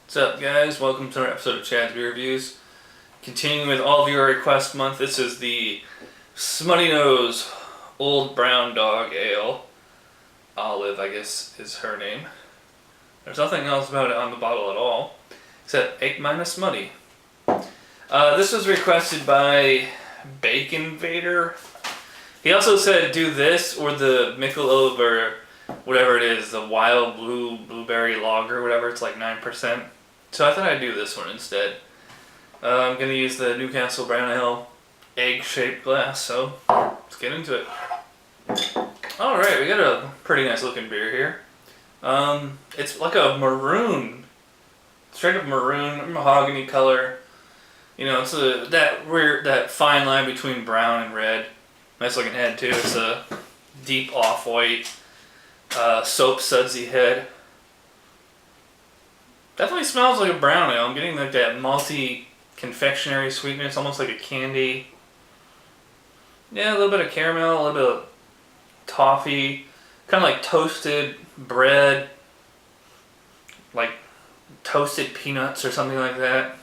What's up, guys? Welcome to another episode of Chad's Beer Reviews. Continuing with all of your request month, this is the Smuttynose Old Brown Dog Ale. Olive, I guess, is her name. There's nothing else about it on the bottle at all, except egg minus smutty. This was requested by Bacon Vader. He also said do this or the Michelob or whatever it is, the Wild Blueberry Lager, whatever, it's like 9%. So I thought I'd do this one instead. I'm going to use the Newcastle Brown Ale egg-shaped glass, so let's get into it. Alright, we got a pretty nice looking beer here. It's like a maroon, straight up maroon, mahogany color. You know, it's that fine line between brown and red. Nice looking head too. It's a deep off-white soap sudsy head. Definitely smells like a brown ale. I'm getting like that malty confectionery sweetness, almost like a candy. Yeah, a little bit of caramel, a little bit of toffee, kind of like toasted bread, like toasted peanuts or something like that.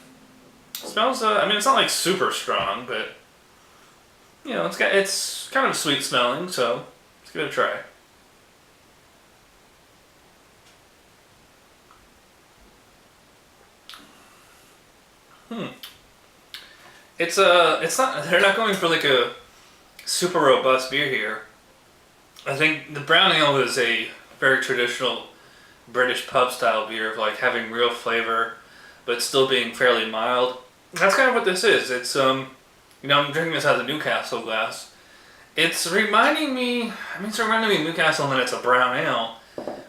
It smells, I mean, it's not like super strong, but you know, it's kind of sweet smelling, so let's give it a try. It's not, they're not going for like a super robust beer here. I think the brown ale is a very traditional British pub style beer of like having real flavor, but still being fairly mild. That's kind of what this is. It's, you know, I'm drinking this out of the Newcastle glass. It's reminding me of Newcastle and then it's a brown ale.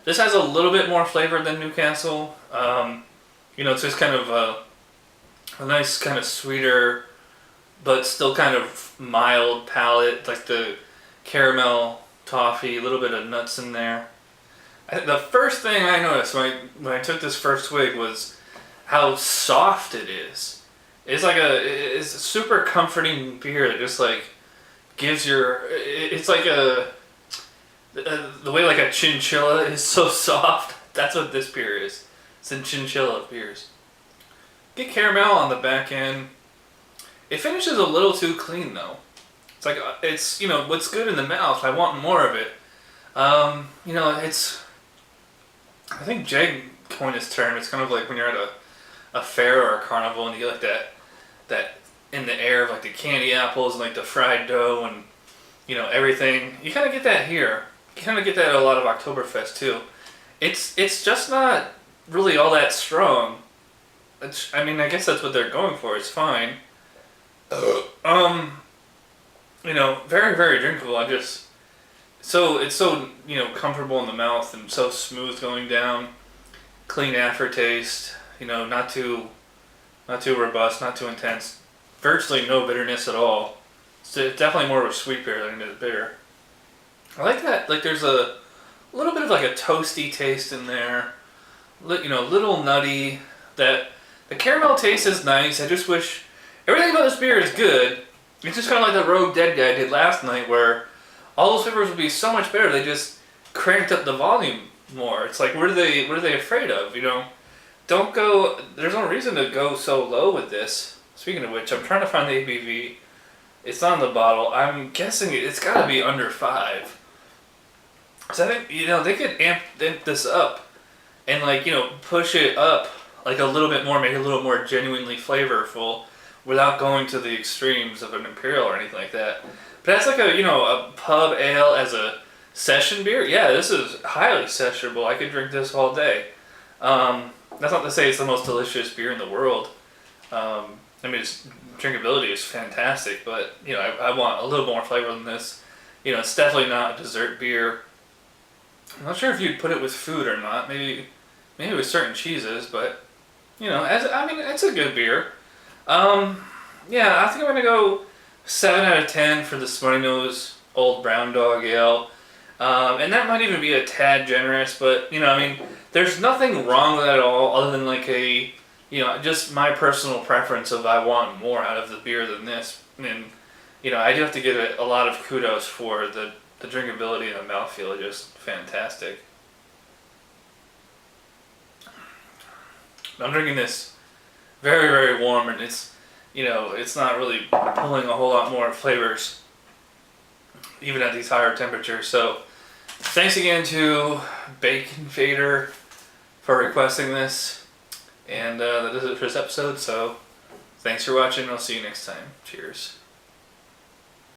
This has a little bit more flavor than Newcastle. You know, it's just kind of a nice kind of sweeter, but still kind of mild palate, like the caramel, toffee, a little bit of nuts in there. The first thing I noticed when I took this first swig was how soft it is. It's a super comforting beer that just like gives it's like the way like a chinchilla is so soft. That's what this beer is. It's a chinchilla of beers. Get caramel on the back end. It finishes a little too clean though. It's like, it's, you know, what's good in the mouth, I want more of it. You know, I think Jag coined this term, it's kind of like when you're at a fair or a carnival and you get like that in the air of like the candy apples and like the fried dough and, you know, everything. You kind of get that here. You kind of get that at a lot of Oktoberfest too. It's just not really all that strong. I mean, I guess that's what they're going for. It's fine. You know, very, very drinkable. It's so, you know, comfortable in the mouth and so smooth going down. Clean aftertaste. You know, not too robust, not too intense. Virtually no bitterness at all. It's definitely more of a sweet beer than it is bitter. I like that. Like, there's a little bit of like a toasty taste in there. You know, little nutty. The caramel taste is nice. I just wish everything about this beer is good. It's just kind of like the Rogue Dead guy did last night, where all those flavors would be so much better. They just cranked up the volume more. It's like, what are they afraid of? You know, don't go. There's no reason to go so low with this. Speaking of which, I'm trying to find the ABV. It's on the bottle. I'm guessing it's got to be under 5. So I think, you know, they could amp this up and, like, you know, push it up like a little bit more, make it a little more genuinely flavorful without going to the extremes of an Imperial or anything like that. But as like a, you know, a pub ale as a session beer, yeah, this is highly sessionable. I could drink this all day. That's not to say it's the most delicious beer in the world. I mean, its drinkability is fantastic, but, you know, I want a little more flavor than this. You know, it's definitely not a dessert beer. I'm not sure if you'd put it with food or not. Maybe with certain cheeses, but, you know, I mean, it's a good beer. Yeah, I think I'm gonna go 7 out of 10 for the Smuttynose Old Brown Dog Ale. And that might even be a tad generous, but, you know, I mean, there's nothing wrong with that at all, other than like you know, just my personal preference of I want more out of the beer than this. And, you know, I do have to give it a lot of kudos for the drinkability and the mouthfeel are just fantastic. I'm drinking this very, very warm, and it's, it's not really pulling a whole lot more flavors, even at these higher temperatures. So, thanks again to Bacon Fader for requesting this, and that is it for this episode. So, thanks for watching. I'll see you next time. Cheers.